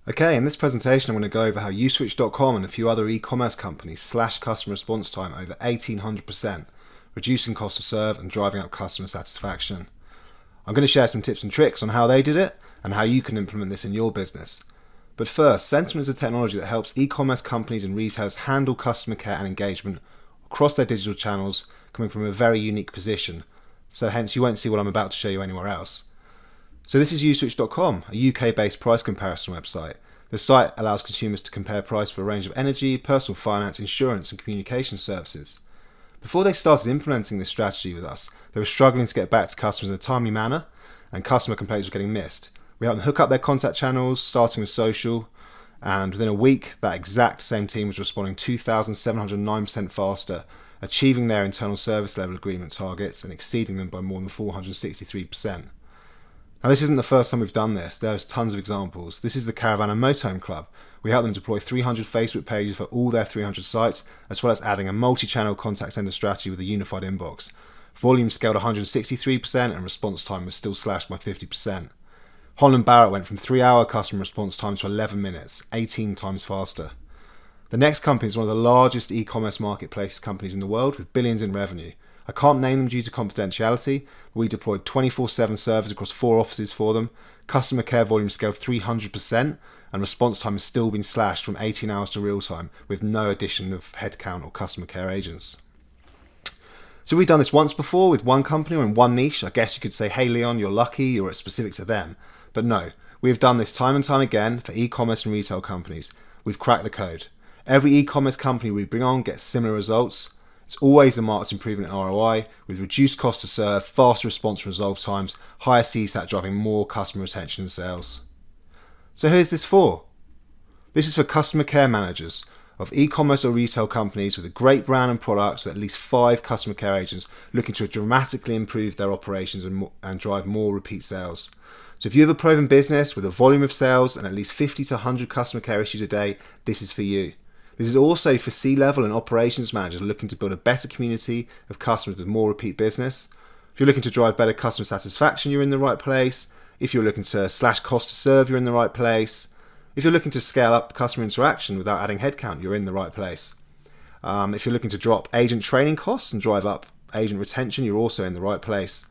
Okay, in this presentation I'm going to go over how uswitch.com and a few other e-commerce companies slashed customer response time over 1800%, reducing cost to serve and driving up customer satisfaction. I'm going to share some tips and tricks on how they did it and how you can implement this in your business. But first, Sentiment is a technology that helps e-commerce companies and retailers handle customer care and engagement across their digital channels, coming from a very unique position. So hence you won't see what I'm about to show you anywhere else. So this is uswitch.com, a UK-based price comparison website. The site allows consumers to compare price for a range of energy, personal finance, insurance and communication services. Before they started implementing this strategy with us, they were struggling to get back to customers in a timely manner, and customer complaints were getting missed. We helped them hook up their contact channels, starting with social, and within a week, that exact same team was responding 2,709% faster, achieving their internal service level agreement targets and exceeding them by more than 463%. Now this isn't the first time we've done this, there's tons of examples. This is the Caravan and Motorhome Club. We helped them deploy 300 Facebook pages for all their 300 sites, as well as adding a multi-channel contact center strategy with a unified inbox. Volume scaled 163% and response time was still slashed by 50%. Holland Barrett went from 3-hour customer response time to 11 minutes, 18 times faster. The next company is one of the largest e-commerce marketplace companies in the world with billions in revenue. I can't name them due to confidentiality, but we deployed 24/7 servers across 4 offices for them. Customer care volume scaled 300%, and response time has still been slashed from 18 hours to real time with no addition of headcount or customer care agents. So we've done this once before with one company or in one niche. I guess you could say, hey Leon, you're lucky, or it's specific to them. But no, we've done this time and time again for e-commerce and retail companies. We've cracked the code. Every e-commerce company we bring on gets similar results. It's always a marked improvement in ROI, with reduced cost to serve, faster response and resolve times, higher CSAT driving more customer retention and sales. So who's this for? This is for customer care managers of e-commerce or retail companies with a great brand and products with at least 5 customer care agents looking to dramatically improve their operations and drive more repeat sales. So if you have a proven business with a volume of sales and at least 50 to 100 customer care issues a day, this is for you. This is also for C-level and operations managers looking to build a better community of customers with more repeat business. If you're looking to drive better customer satisfaction, you're in the right place. If you're looking to slash cost to serve, you're in the right place. If you're looking to scale up customer interaction without adding headcount, you're in the right place. If you're looking to drop agent training costs and drive up agent retention, you're also in the right place.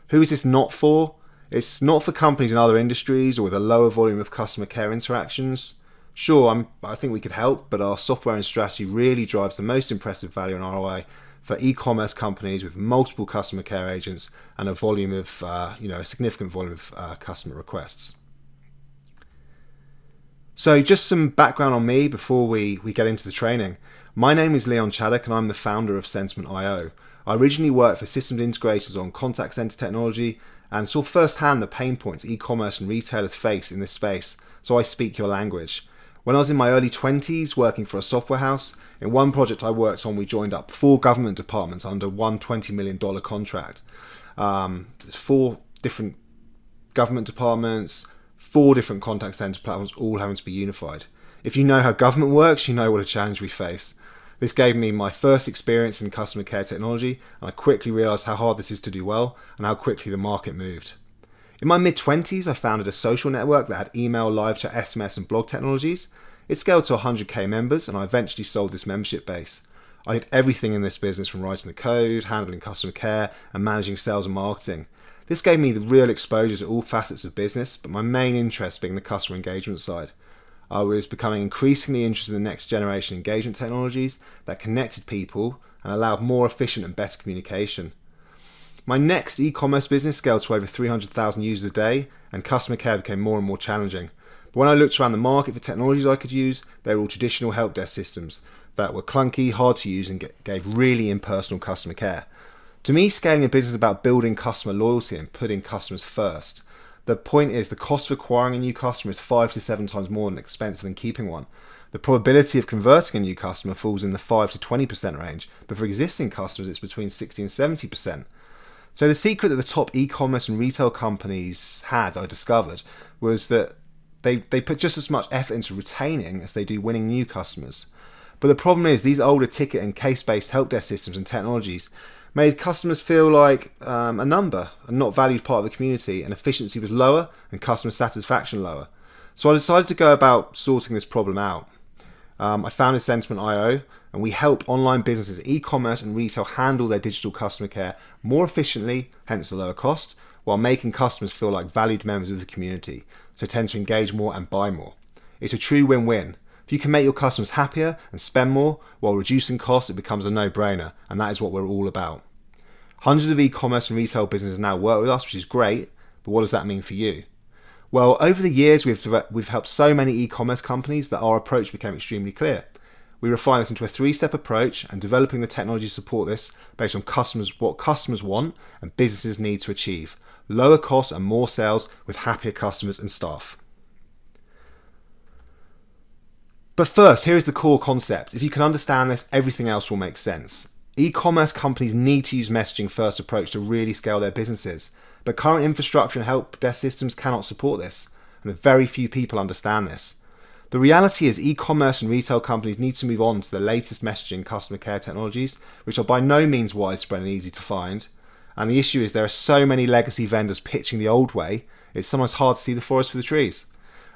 Who is this not for? It's not for companies in other industries or with a lower volume of customer care interactions. Sure, I think we could help, but our software and strategy really drives the most impressive value in ROI for e-commerce companies with multiple customer care agents and a volume of, a significant volume of customer requests. So just some background on me before we get into the training. My name is Leon Chaddock and I'm the founder of Sentiment.io. I originally worked for systems integrators on contact center technology and saw firsthand the pain points e-commerce and retailers face in this space, so I speak your language. When I was in my early 20s working for a software house, in one project I worked on we joined up 4 government departments under one $20 million contract. 4 different government departments, 4 different contact center platforms, all having to be unified. If you know how government works, you know what a challenge we face. This gave me my first experience in customer care technology, and I quickly realised how hard this is to do well and how quickly the market moved. In my mid-20s, I founded a social network that had email, live chat, SMS and blog technologies. It scaled to 100k members and I eventually sold this membership base. I did everything in this business from writing the code, handling customer care and managing sales and marketing. This gave me the real exposure to all facets of business, but my main interest being the customer engagement side. I was becoming increasingly interested in the next generation engagement technologies that connected people and allowed more efficient and better communication. My next e-commerce business scaled to over 300,000 users a day and customer care became more and more challenging. But when I looked around the market for technologies I could use, they were all traditional help desk systems that were clunky, hard to use and gave really impersonal customer care. To me, scaling a business is about building customer loyalty and putting customers first. The point is the cost of acquiring a new customer is 5 to 7 times more expensive than keeping one. The probability of converting a new customer falls in the 5 to 20% range, but for existing customers it's between 60 and 70%. So the secret that the top e-commerce and retail companies had, I discovered, was that they put just as much effort into retaining as they do winning new customers. But the problem is these older ticket and case-based help desk systems and technologies made customers feel like a number and not valued part of the community, and efficiency was lower and customer satisfaction lower. So I decided to go about sorting this problem out. I founded Sentiment.io, and we help online businesses, e-commerce and retail handle their digital customer care more efficiently, hence a lower cost, while making customers feel like valued members of the community, so tend to engage more and buy more. It's a true win-win. If you can make your customers happier and spend more while reducing costs, it becomes a no-brainer, and that is what we're all about. Hundreds of e-commerce and retail businesses now work with us, which is great, but what does that mean for you? Well, over the years, we've helped so many e-commerce companies that our approach became extremely clear. We refined this into a 3-step approach and developing the technology to support this based on what customers want and businesses need to achieve. Lower costs and more sales with happier customers and staff. But first, here is the core concept. If you can understand this, everything else will make sense. E-commerce companies need to use messaging first approach to really scale their businesses. But current infrastructure and help desk systems cannot support this, and very few people understand this. The reality is e-commerce and retail companies need to move on to the latest messaging customer care technologies, which are by no means widespread and easy to find. And the issue is there are so many legacy vendors pitching the old way, it's sometimes hard to see the forest for the trees.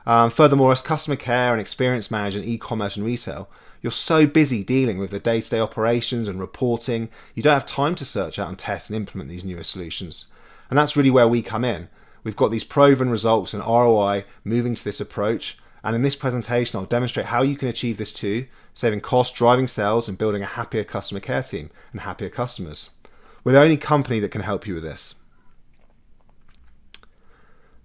Furthermore, as customer care and experience manager in e-commerce and retail, you're so busy dealing with the day-to-day operations and reporting, you don't have time to search out and test and implement these newer solutions. And that's really where we come in. We've got these proven results and ROI moving to this approach. And in this presentation, I'll demonstrate how you can achieve this too, saving costs, driving sales, and building a happier customer care team and happier customers. We're the only company that can help you with this.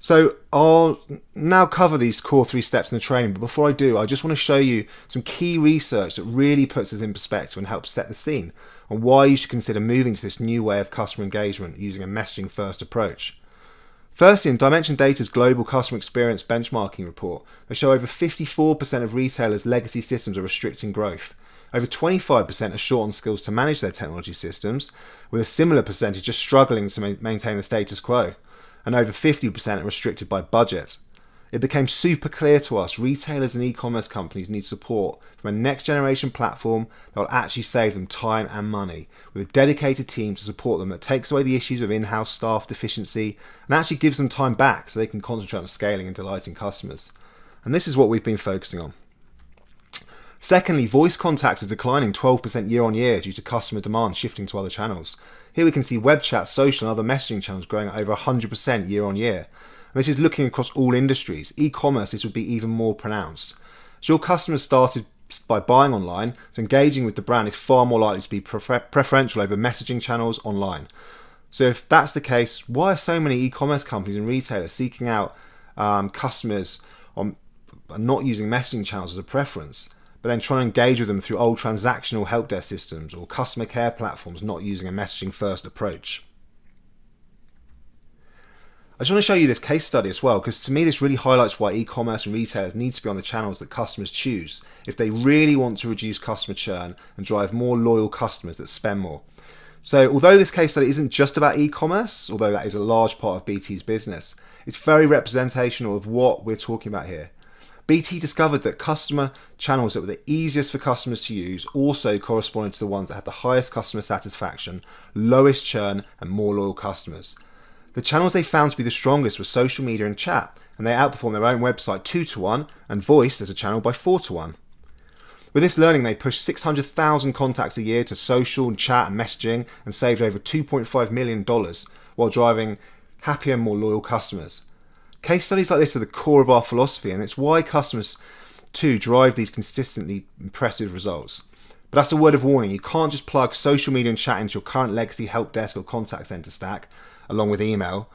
So I'll now cover these core 3 steps in the training, but before I do, I just want to show you some key research that really puts this in perspective and helps set the scene on why you should consider moving to this new way of customer engagement using a messaging first approach. Firstly, in Dimension Data's Global Customer Experience Benchmarking Report, they show over 54% of retailers' legacy systems are restricting growth. Over 25% are short on skills to manage their technology systems, with a similar percentage just struggling to maintain the status quo. And over 50% are restricted by budget. It became super clear to us retailers and e-commerce companies need support from a next generation platform that will actually save them time and money, with a dedicated team to support them that takes away the issues of in-house staff deficiency and actually gives them time back so they can concentrate on scaling and delighting customers. And this is what we've been focusing on. Secondly, voice contacts are declining 12% year on year due to customer demand shifting to other channels. Here we can see web chat, social and other messaging channels growing at over 100% year on year. And this is looking across all industries. E-commerce, this would be even more pronounced. As your customers started by buying online, so engaging with the brand is far more likely to be preferential over messaging channels online. So if that's the case, why are so many e-commerce companies and retailers seeking out customers on not using messaging channels as a preference, but then trying to engage with them through old transactional help desk systems or customer care platforms not using a messaging first approach? I just want to show you this case study as well, because to me this really highlights why e-commerce and retailers need to be on the channels that customers choose if they really want to reduce customer churn and drive more loyal customers that spend more. So although this case study isn't just about e-commerce, although that is a large part of BT's business, it's very representational of what we're talking about here. BT discovered that customer channels that were the easiest for customers to use also corresponded to the ones that had the highest customer satisfaction, lowest churn, and more loyal customers. The channels they found to be the strongest were social media and chat, and they outperformed their own website 2-1 and voice as a channel by 4-1. With this learning, they pushed 600,000 contacts a year to social and chat and messaging and saved over $2.5 million while driving happier and more loyal customers. Case studies like this are the core of our philosophy, and it's why customers too drive these consistently impressive results. But that's a word of warning. You can't just plug social media and chat into your current legacy help desk or contact center stack along with email.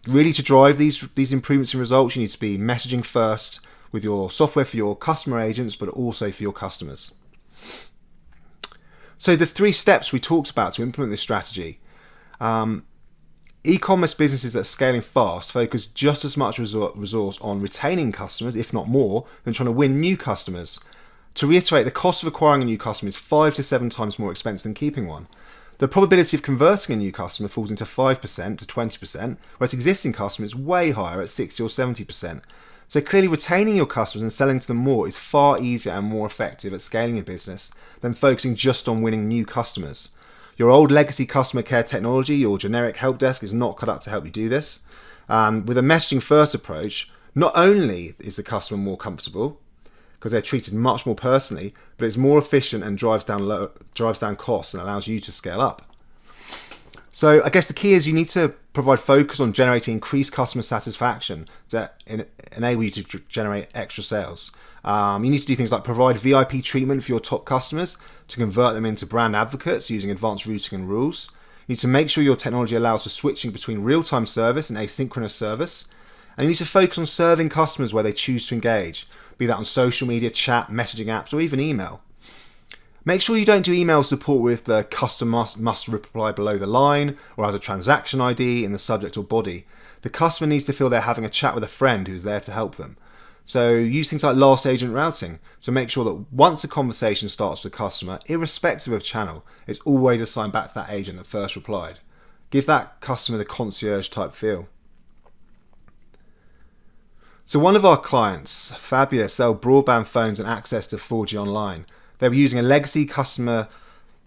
Really, to drive these improvements in results, you need to be messaging first with your software for your customer agents, but also for your customers. So the 3 steps we talked about to implement this strategy. E-commerce businesses that are scaling fast focus just as much resource on retaining customers, if not more, than trying to win new customers. To reiterate, the cost of acquiring a new customer is 5 to 7 times more expensive than keeping one. The probability of converting a new customer falls into 5% to 20%, whereas existing customers is way higher at 60 or 70%. So clearly retaining your customers and selling to them more is far easier and more effective at scaling a business than focusing just on winning new customers. Your old legacy customer care technology, your generic help desk, is not cut out to help you do this. With a messaging first approach, Not only is the customer more comfortable, because they're treated much more personally, but it's more efficient and drives down costs and allows you to scale up. So I guess the key is you need to provide focus on generating increased customer satisfaction to enable you to generate extra sales. You need to do things like provide VIP treatment for your top customers to convert them into brand advocates using advanced routing and rules. You need to make sure your technology allows for switching between real-time service and asynchronous service. And you need to focus on serving customers where they choose to engage, be that on social media, chat, messaging apps, or even email. Make sure you don't do email support with the customer must reply below the line or has a transaction ID in the subject or body. The customer needs to feel they're having a chat with a friend who's there to help them. So use things like last agent routing to make sure that once a conversation starts with a customer, irrespective of channel, it's always assigned back to that agent that first replied. Give that customer the concierge type feel. So one of our clients, Fabia, sell broadband phones and access to 4G online. They were using a legacy customer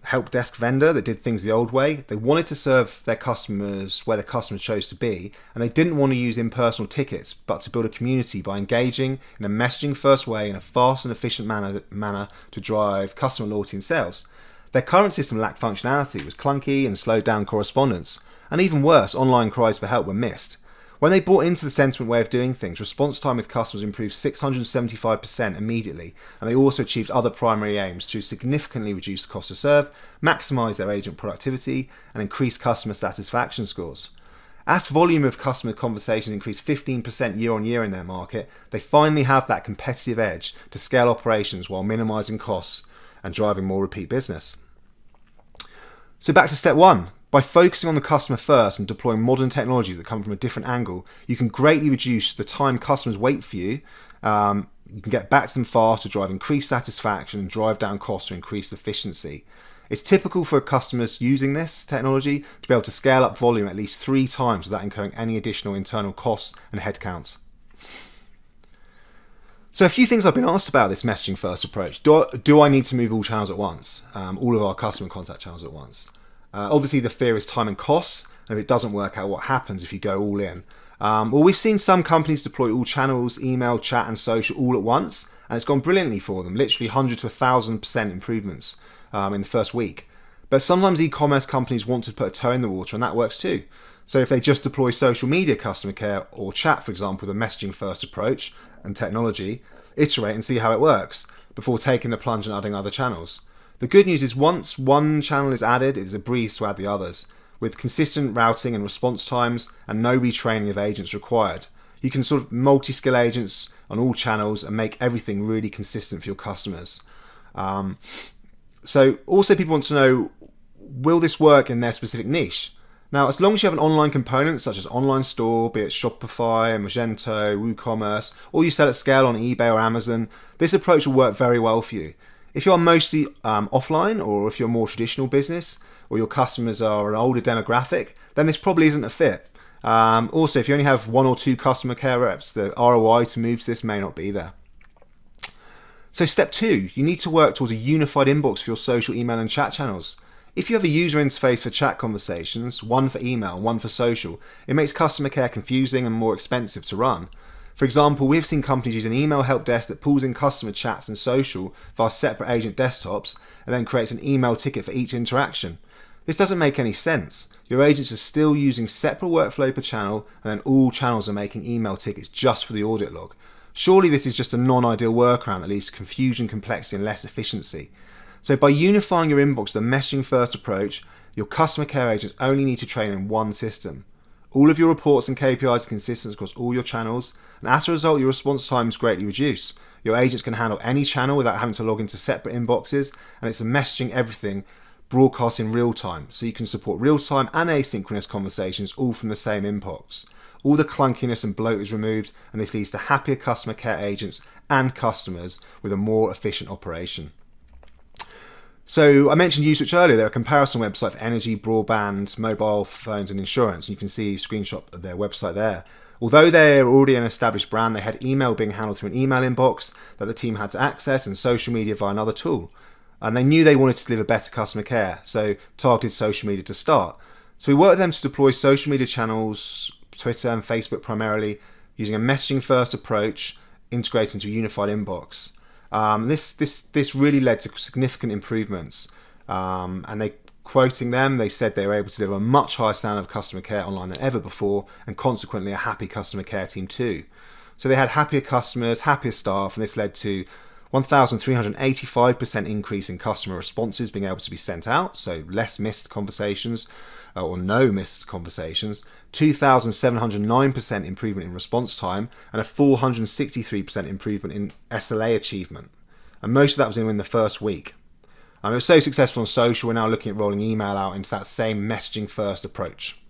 help desk vendor that did things the old way. They wanted to serve their customers where their customers chose to be, and they didn't want to use impersonal tickets, but to build a community by engaging in a messaging first way in a fast and efficient manner to drive customer loyalty and sales. Their current system lacked functionality, was clunky and slowed down correspondence, and even worse, online cries for help were missed. When they bought into the Sentiment way of doing things, response time with customers improved 675% immediately, and they also achieved other primary aims to significantly reduce the cost to serve, maximise their agent productivity, and increase customer satisfaction scores. As volume of customer conversations increased 15% year on year in their market, they finally have that competitive edge to scale operations while minimising costs and driving more repeat business. So back to step one. By focusing on the customer first and deploying modern technologies that come from a different angle, you can greatly reduce the time customers wait for you. You can get back to them fast to drive increased satisfaction and drive down costs to increase efficiency. It's typical for customers using this technology to be able to scale up volume at least 3 times without incurring any additional internal costs and headcounts. So a few things I've been asked about this messaging first approach. Do I need to move all channels at once? All of our customer contact channels at once? Obviously the fear is time and costs, and if it doesn't work out, what happens if you go all in? Well, we've seen some companies deploy all channels, email, chat and social all at once, and it's gone brilliantly for them, literally 100 to 1,000% improvements in the first week. But sometimes e-commerce companies want to put a toe in the water, and that works too. So if they just deploy social media customer care or chat, for example, with a messaging first approach and technology, iterate and see how it works before taking the plunge and adding other channels. The good news is once one channel is added, it's a breeze to add the others. With consistent routing and response times and no retraining of agents required, you can sort of multi-skill agents on all channels and make everything really consistent for your customers. So also people want to know, will this work in their specific niche? Now, as long as you have an online component such as online store, be it Shopify, Magento, WooCommerce, or you sell at scale on eBay or Amazon, this approach will work very well for you. If you're mostly offline, or if you're a more traditional business, or your customers are an older demographic, then this probably isn't a fit. Also, if you only have 1 or 2 customer care reps, the ROI to move to this may not be there. So step 2, you need to work towards a unified inbox for your social, email and chat channels. If you have a user interface for chat conversations, one for email and one for social, it makes customer care confusing and more expensive to run. For example, we've seen companies use an email help desk that pulls in customer chats and social via separate agent desktops and then creates an email ticket for each interaction. This doesn't make any sense. Your agents are still using separate workflow per channel, and then all channels are making email tickets just for the audit log. Surely this is just a non-ideal workaround that leads to confusion, complexity and less efficiency. So by unifying your inbox with a messaging first approach, your customer care agents only need to train in one system. All of your reports and KPIs are consistent across all your channels, and as a result, your response times greatly reduce. Your agents can handle any channel without having to log into separate inboxes, and it's a messaging everything broadcast in real time, so you can support real-time and asynchronous conversations all from the same inbox. All the clunkiness and bloat is removed, and this leads to happier customer care agents and customers with a more efficient operation. So I mentioned uSwitch earlier. They're a comparison website for energy, broadband, mobile phones and insurance. You can see a screenshot of their website there. Although they're already an established brand, they had email being handled through an email inbox that the team had to access and social media via another tool. And they knew they wanted to deliver better customer care, so targeted social media to start. So we worked with them to deploy social media channels, Twitter and Facebook primarily, using a messaging first approach integrated into a unified inbox. This really led to significant improvements, and they said they were able to deliver a much higher standard of customer care online than ever before, and consequently a happy customer care team too. So they had happier customers, happier staff, and this led to 1,385% increase in customer responses being able to be sent out, so less missed conversations, or no missed conversations, 2,709% improvement in response time, and a 463% improvement in SLA achievement. And most of that was in the first week. It was so successful on social, we're now looking at rolling email out into that same messaging first approach.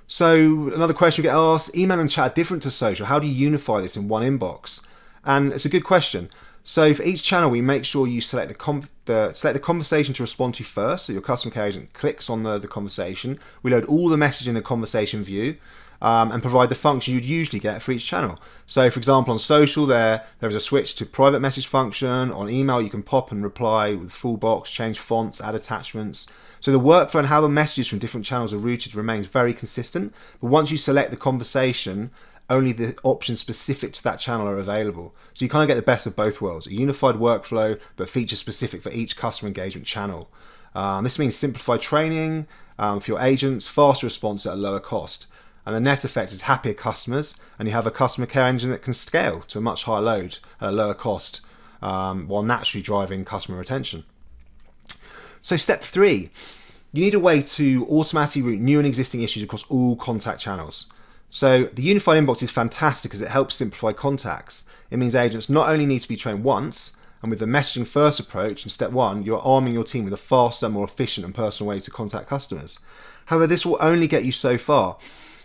So another question we get asked, email and chat are different to social. How do you unify this in one inbox? And it's a good question. So for each channel, we make sure you select the conversation to respond to first. So your customer care agent clicks on the conversation. We load all the message in the conversation view, and provide the function you'd usually get for each channel. So for example, on social, there is a switch to private message function. On email, you can pop and reply with full box, change fonts, add attachments. So the workflow and how the messages from different channels are routed remains very consistent. But once you select the conversation, only the options specific to that channel are available. So you kind of get the best of both worlds, a unified workflow, but feature specific for each customer engagement channel. This means simplified training for your agents, faster response at a lower cost. And the net effect is happier customers, and you have a customer care engine that can scale to a much higher load at a lower cost, while naturally driving customer retention. So step 3, you need a way to automatically route new and existing issues across all contact channels. So the unified inbox is fantastic because it helps simplify contacts. It means agents not only need to be trained once, and with the messaging first approach in step 1, you're arming your team with a faster, more efficient and personal way to contact customers. However, this will only get you so far.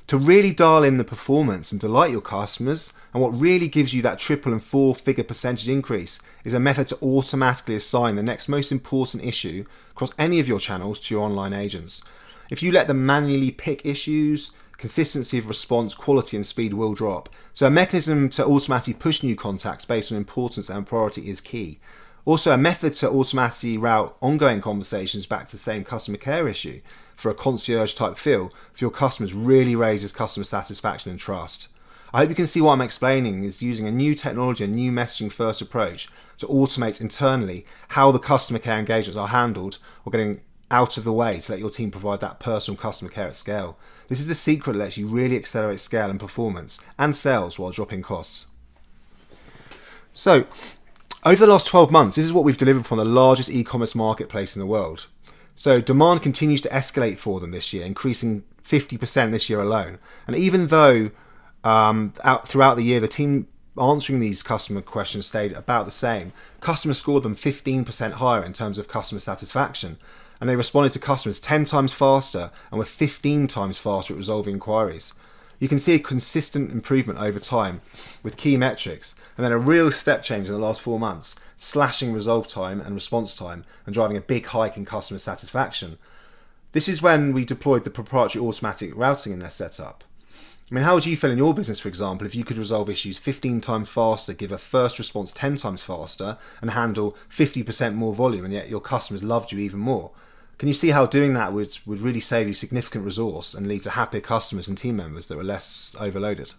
To really dial in the performance and delight your customers, and what really gives you that triple and 4-figure percentage increase, is a method to automatically assign the next most important issue across any of your channels to your online agents. If you let them manually pick issues, consistency of response, quality and speed will drop. So a mechanism to automatically push new contacts based on importance and priority is key. Also, a method to automatically route ongoing conversations back to the same customer care issue for a concierge type feel for your customers really raises customer satisfaction and trust. I hope you can see what I'm explaining is using a new technology, a new messaging first approach to automate internally how the customer care engagements are handled, or getting out of the way to let your team provide that personal customer care at scale. This is the secret that lets you really accelerate scale and performance and sales while dropping costs. So, over the last 12 months, this is what we've delivered from the largest e-commerce marketplace in the world. So demand continues to escalate for them this year, increasing 50% this year alone. And even though throughout the year the team answering these customer questions stayed about the same, customers scored them 15% higher in terms of customer satisfaction. And they responded to customers 10 times faster and were 15 times faster at resolving inquiries. You can see a consistent improvement over time with key metrics, and then a real step change in the last 4 months, slashing resolve time and response time and driving a big hike in customer satisfaction. This is when we deployed the proprietary automatic routing in their setup. I mean, how would you feel in your business, for example, if you could resolve issues 15 times faster, give a first response 10 times faster, and handle 50% more volume, and yet your customers loved you even more? Can you see how doing that would really save you significant resource and lead to happier customers and team members that were less overloaded?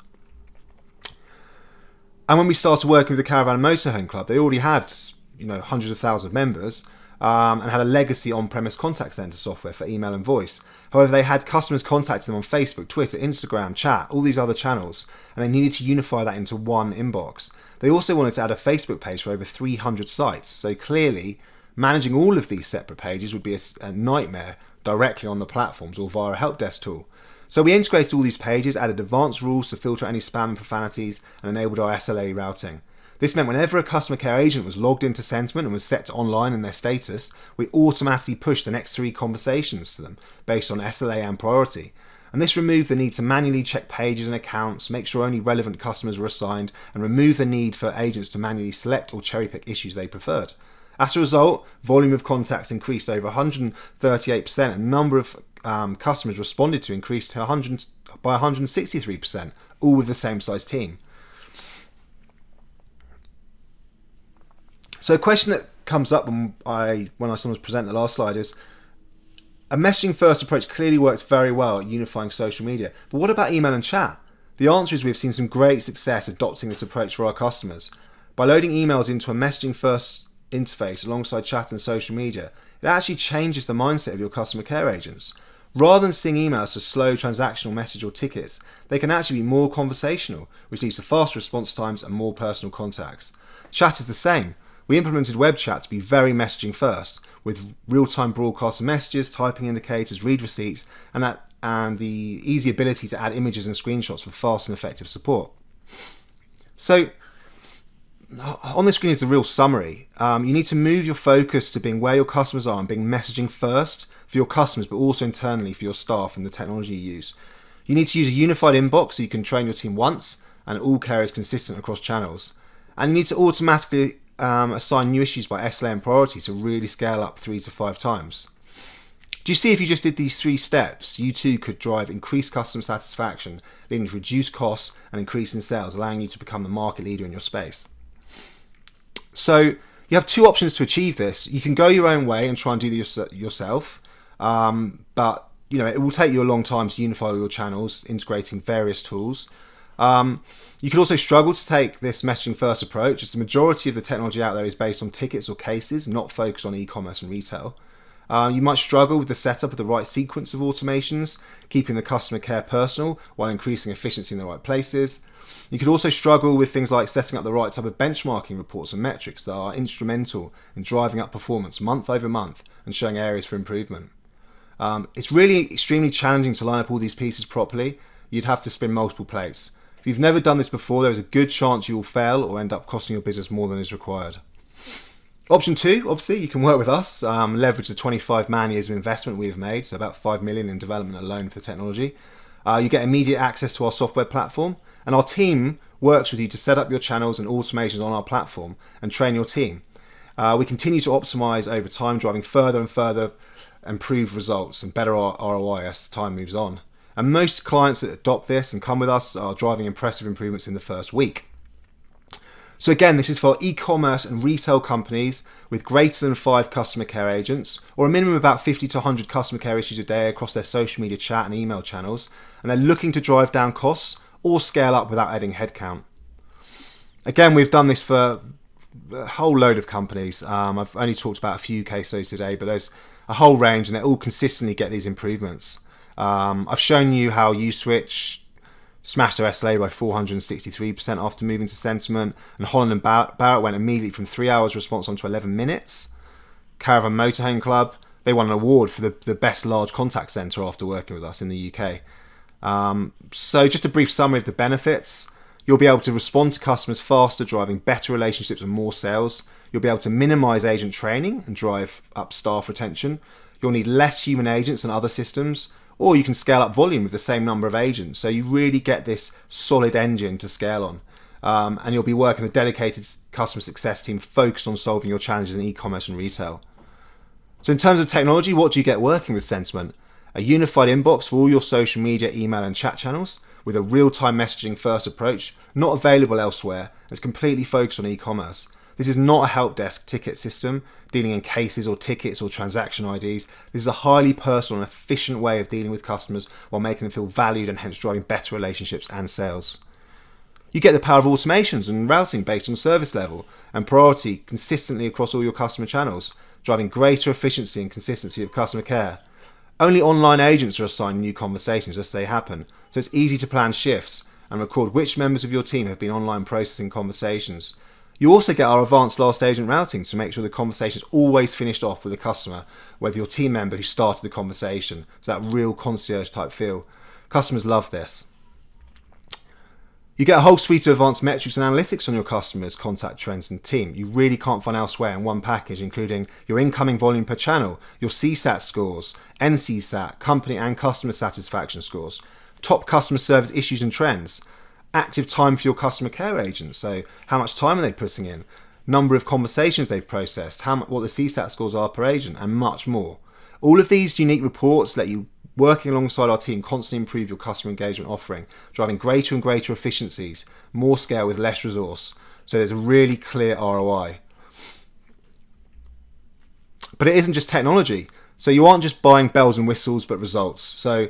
And when we started working with the Caravan Motorhome Club, they already had hundreds of thousands of members, and had a legacy on-premise contact center software for email and voice. However, they had customers contacting them on Facebook, Twitter, Instagram, chat, all these other channels, and they needed to unify that into one inbox. They also wanted to add a Facebook page for over 300 sites, so clearly managing all of these separate pages would be a nightmare directly on the platforms or via a help desk tool. So we integrated all these pages, added advanced rules to filter any spam and profanities, and enabled our SLA routing. This meant whenever a customer care agent was logged into Sentiment and was set to online in their status, we automatically pushed the next 3 conversations to them based on SLA and priority. And this removed the need to manually check pages and accounts, make sure only relevant customers were assigned, and remove the need for agents to manually select or cherry pick issues they preferred. As a result, volume of contacts increased over 138%, and number of customers responded to increased to by 163%, all with the same size team. So a question that comes up when I sometimes present the last slide is, A messaging first approach clearly works very well at unifying social media. But what about email and chat? The answer is we've seen some great success adopting this approach for our customers. By loading emails into a messaging first interface alongside chat and social media, it actually changes the mindset of your customer care agents. Rather than seeing emails as slow transactional message or tickets, they can actually be more conversational, which leads to faster response times and more personal contacts. Chat is the same. We implemented web chat to be very messaging first, with real-time broadcast of messages, typing indicators, read receipts, and the easy ability to add images and screenshots for fast and effective support. So, on the screen is the real summary. You need to move your focus to being where your customers are and being messaging first for your customers, but also internally for your staff and the technology you use. You need to use a unified inbox so you can train your team once and all care is consistent across channels. And you need to automatically assign new issues by SLA and priority to really scale up 3 to 5 times. Do you see if you just did these 3 steps, you too could drive increased customer satisfaction, leading to reduced costs and increase in sales, allowing you to become the market leader in your space. So you have 2 options to achieve this. You can go your own way and try and do this yourself, but it will take you a long time to unify all your channels, integrating various tools. You could also struggle to take this messaging first approach, as the majority of the technology out there is based on tickets or cases, not focused on e-commerce and retail. You might struggle with the setup of the right sequence of automations, keeping the customer care personal while increasing efficiency in the right places. You could also struggle with things like setting up the right type of benchmarking reports and metrics that are instrumental in driving up performance month over month and showing areas for improvement. It's really extremely challenging to line up all these pieces properly. You'd have to spin multiple plates. If you've never done this before, there is a good chance you will fail or end up costing your business more than is required. Option 2, obviously, you can work with us, leverage the 25 man years of investment we have made, so about 5 million in development alone for the technology. You get immediate access to our software platform, and our team works with you to set up your channels and automations on our platform and train your team. We continue to optimize over time, driving further and further improved results and better ROI as time moves on. And most clients that adopt this and come with us are driving impressive improvements in the first week. So again, this is for e-commerce and retail companies with greater than 5 customer care agents, or a minimum of about 50 to 100 customer care issues a day across their social media chat and email channels, and they're looking to drive down costs or scale up without adding headcount. Again, we've done this for a whole load of companies. I've only talked about a few case studies today, but there's a whole range and they all consistently get these improvements. I've shown you how USwitch smashed their SLA by 463% after moving to Sentiment, and Holland and Barrett went immediately from 3 hours response time to 11 minutes. Caravan Motorhome Club, they won an award for the best large contact centre after working with us in the UK. So just a brief summary of the benefits. You'll be able to respond to customers faster, driving better relationships and more sales. You'll be able to minimise agent training and drive up staff retention. You'll need less human agents than other systems, or you can scale up volume with the same number of agents. So you really get this solid engine to scale on. And you'll be working with a dedicated customer success team focused on solving your challenges in e-commerce and retail. So in terms of technology, what do you get working with Sentiment? A unified inbox for all your social media, email and chat channels with a real-time messaging first approach, not available elsewhere, and it's completely focused on e-commerce. This is not a help desk ticket system dealing in cases or tickets or transaction IDs. This is a highly personal and efficient way of dealing with customers while making them feel valued and hence driving better relationships and sales. You get the power of automations and routing based on service level and priority consistently across all your customer channels, driving greater efficiency and consistency of customer care. Only online agents are assigned new conversations as they happen, so it's easy to plan shifts and record which members of your team have been online processing conversations. You also get our advanced last agent routing to make sure the conversation is always finished off with a customer, whether your team member who started the conversation. So that real concierge type feel. Customers love this. You get a whole suite of advanced metrics and analytics on your customers, contact trends and team. You really can't find elsewhere in one package, including your incoming volume per channel, your CSAT scores, NCSAT, company and customer satisfaction scores, top customer service issues and trends, active time for your customer care agents, so how much time are they putting in, number of conversations they've processed, what the CSAT scores are per agent, and much more. All of these unique reports let you, working alongside our team, constantly improve your customer engagement offering, driving greater and greater efficiencies, more scale with less resource, so there's a really clear ROI. But it isn't just technology. So you aren't just buying bells and whistles, but results. So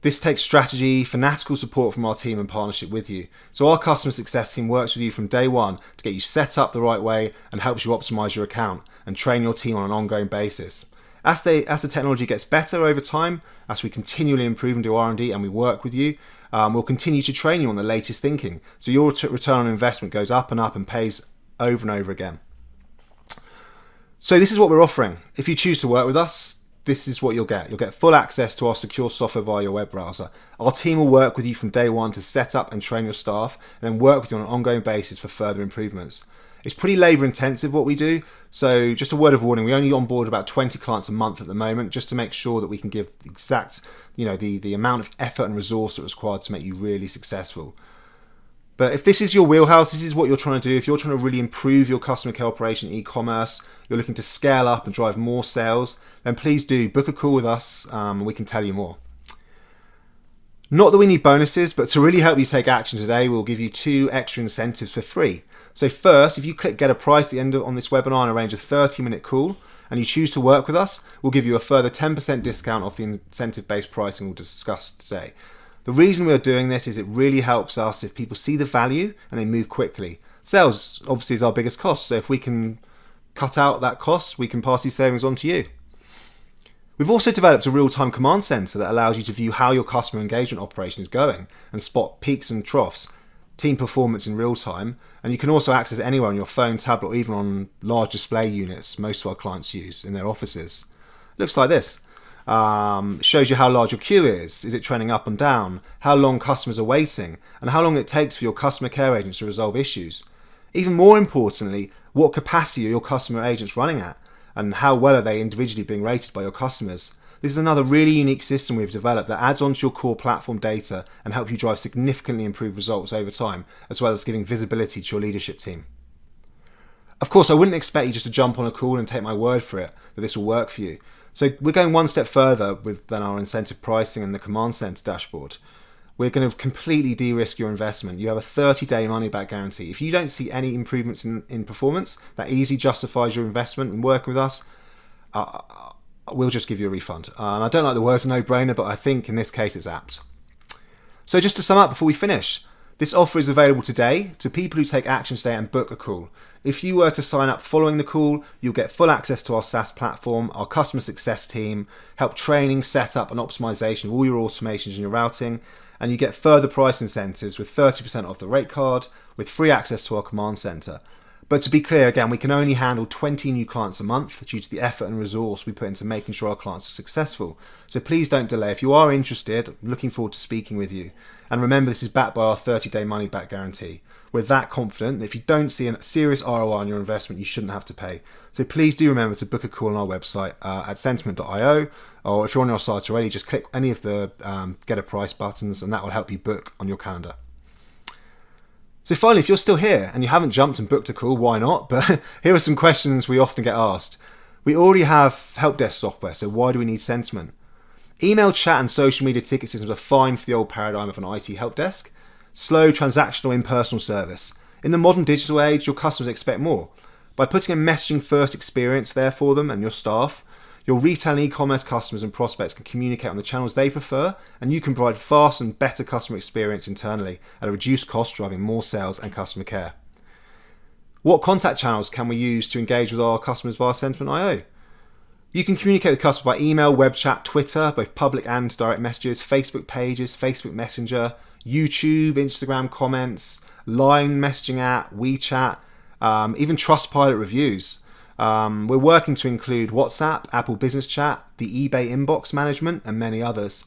this takes strategy, fanatical support from our team and partnership with you. So our customer success team works with you from day one to get you set up the right way and helps you optimize your account and train your team on an ongoing basis. As the technology gets better over time, as we continually improve and do R&D and we work with you, we'll continue to train you on the latest thinking. So your return on investment goes up and pays over and over again. So this is what we're offering. If you choose to work with us, this is what you'll get. You'll get full access to our secure software via your web browser. Our team will work with you from day one to set up and train your staff, and then work with you on an ongoing basis for further improvements. It's pretty labor intensive what we do, so just a word of warning, we only onboard about 20 clients a month at the moment, just to make sure that we can give the exact, the amount of effort and resource that is required to make you really successful. But if this is your wheelhouse, this is what you're trying to do, if you're trying to really improve your customer care operation in e-commerce, you're looking to scale up and drive more sales, then please do book a call with us and we can tell you more. Not that we need bonuses, but to really help you take action today, we'll give you 2 extra incentives for free. So first, if you click get a price at the end on this webinar and arrange a 30-minute call and you choose to work with us, we'll give you a further 10% discount off the incentive-based pricing we'll discuss today. The reason we're doing this is it really helps us if people see the value and they move quickly. Sales obviously is our biggest cost, so if we can cut out that cost, we can pass these savings on to you. We've also developed a real-time command center that allows you to view how your customer engagement operation is going and spot peaks and troughs, team performance in real time, and you can also access it anywhere on your phone, tablet, or even on large display units most of our clients use in their offices. It looks like this. Shows you how large your queue is it trending up and down, how long customers are waiting, and how long it takes for your customer care agents to resolve issues. Even more importantly, what capacity are your customer agents running at, and how well are they individually being rated by your customers. This is another really unique system we've developed that adds onto your core platform data and helps you drive significantly improved results over time, as well as giving visibility to your leadership team. Of course, I wouldn't expect you just to jump on a call and take my word for it that this will work for you. So we're going one step further than our incentive pricing and the command center dashboard. We're going to completely de-risk your investment. You have a 30-day money-back guarantee. If you don't see any improvements in performance, that easily justifies your investment in working with us. We'll just give you a refund. And I don't like the words no-brainer, but I think in this case it's apt. So just to sum up before we finish, this offer is available today to people who take action today and book a call. If you were to sign up following the call, you'll get full access to our SaaS platform, our customer success team, help training, setup and optimization of all your automations and your routing, and you get further price incentives with 30% off the rate card, with free access to our command center. But to be clear, again, we can only handle 20 new clients a month due to the effort and resource we put into making sure our clients are successful. So please don't delay. If you are interested, I'm looking forward to speaking with you. And remember, this is backed by our 30-day money-back guarantee. We're that confident that if you don't see a serious ROI on your investment, you shouldn't have to pay. So please do remember to book a call on our website at sentiment.io, or if you're on our site already, just click any of the get a price buttons and that will help you book on your calendar. So finally, if you're still here and you haven't jumped and booked a call, why not? But here are some questions we often get asked. We already have help desk software, so why do we need Sentiment? Email, chat and social media ticket systems are fine for the old paradigm of an IT help desk. Slow, transactional, impersonal service. In the modern digital age, your customers expect more. By putting a messaging first experience there for them and your staff, your retail and e-commerce customers and prospects can communicate on the channels they prefer, and you can provide fast and better customer experience internally at a reduced cost, driving more sales and customer care. What contact channels can we use to engage with our customers via Sentiment.io? You can communicate with customers via email, web chat, Twitter, both public and direct messages, Facebook pages, Facebook Messenger, YouTube, Instagram comments, Line messaging app, WeChat, even Trustpilot reviews. We're working to include WhatsApp, Apple Business Chat, the eBay inbox management, and many others.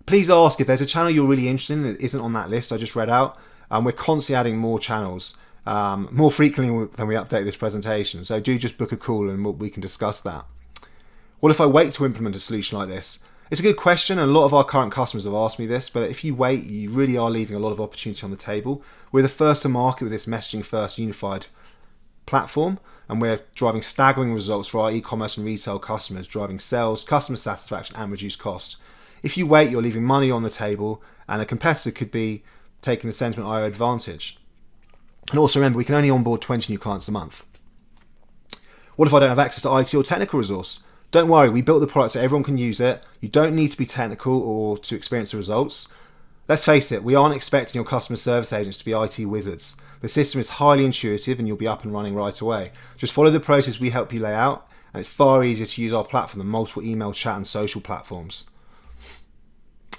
Please ask if there's a channel you're really interested in that isn't on that list I just read out. We're constantly adding more channels, more frequently than we update this presentation. So do just book a call and we can discuss that. What if I wait to implement a solution like this? It's a good question, and a lot of our current customers have asked me this, but if you wait, you really are leaving a lot of opportunity on the table. We're the first to market with this messaging first unified platform, and we're driving staggering results for our e-commerce and retail customers, driving sales, customer satisfaction and reduced cost. If you wait, you're leaving money on the table, and a competitor could be taking the Sentiment.io advantage. And also remember, we can only onboard 20 new clients a month. What if I don't have access to IT or technical resource? Don't worry, we built the product so everyone can use it. You don't need to be technical or to experience the results. Let's face it, we aren't expecting your customer service agents to be IT wizards. The system is highly intuitive and you'll be up and running right away. Just follow the process we help you lay out, and it's far easier to use our platform than multiple email, chat and social platforms.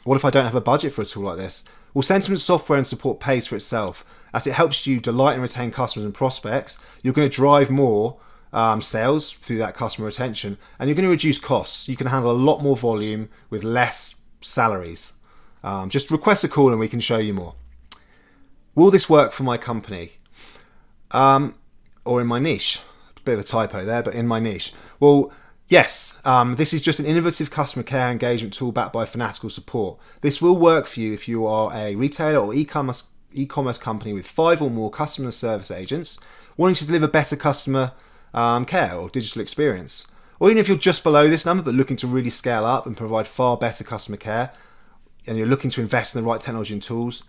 What if I don't have a budget for a tool like this? Well, Sentiment software and support pays for itself. As it helps you delight and retain customers and prospects, you're going to drive more sales through that customer retention, and you're going to reduce costs. You can handle a lot more volume with less salaries. Just request a call and we can show you more. Will this work for my company? Or in my niche? A bit of a typo there, but in my niche. Well, yes, this is just an innovative customer care engagement tool backed by fanatical support. This will work for you if you are a retailer or e-commerce company with 5 or more customer service agents wanting to deliver better customer care or digital experience. Or even if you're just below this number but looking to really scale up and provide far better customer care, and you're looking to invest in the right technology and tools,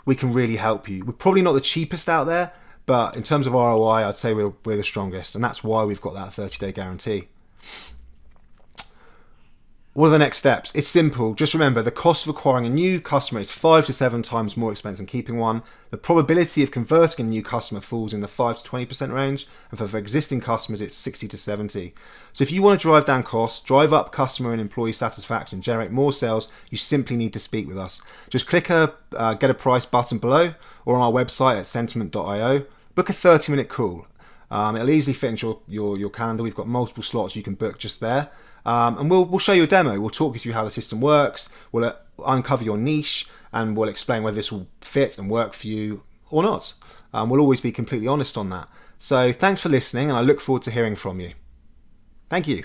we can really help you. We're probably not the cheapest out there, but in terms of ROI, I'd say we're the strongest, and that's why we've got that 30-day guarantee. What are the next steps? It's simple. Just remember, the cost of acquiring a new customer is 5 to 7 times more expensive than keeping one. The probability of converting a new customer falls in the 5 to 20% range, and for existing customers, it's 60 to 70. So if you want to drive down costs, drive up customer and employee satisfaction, generate more sales, you simply need to speak with us. Just click a get a price button below or on our website at sentiment.io. Book a 30-minute call. It'll easily fit into your calendar. We've got multiple slots you can book just there. And we'll show you a demo. We'll talk you through how the system works. We'll uncover your niche and we'll explain whether this will fit and work for you or not. We'll always be completely honest on that. So thanks for listening, and I look forward to hearing from you. Thank you.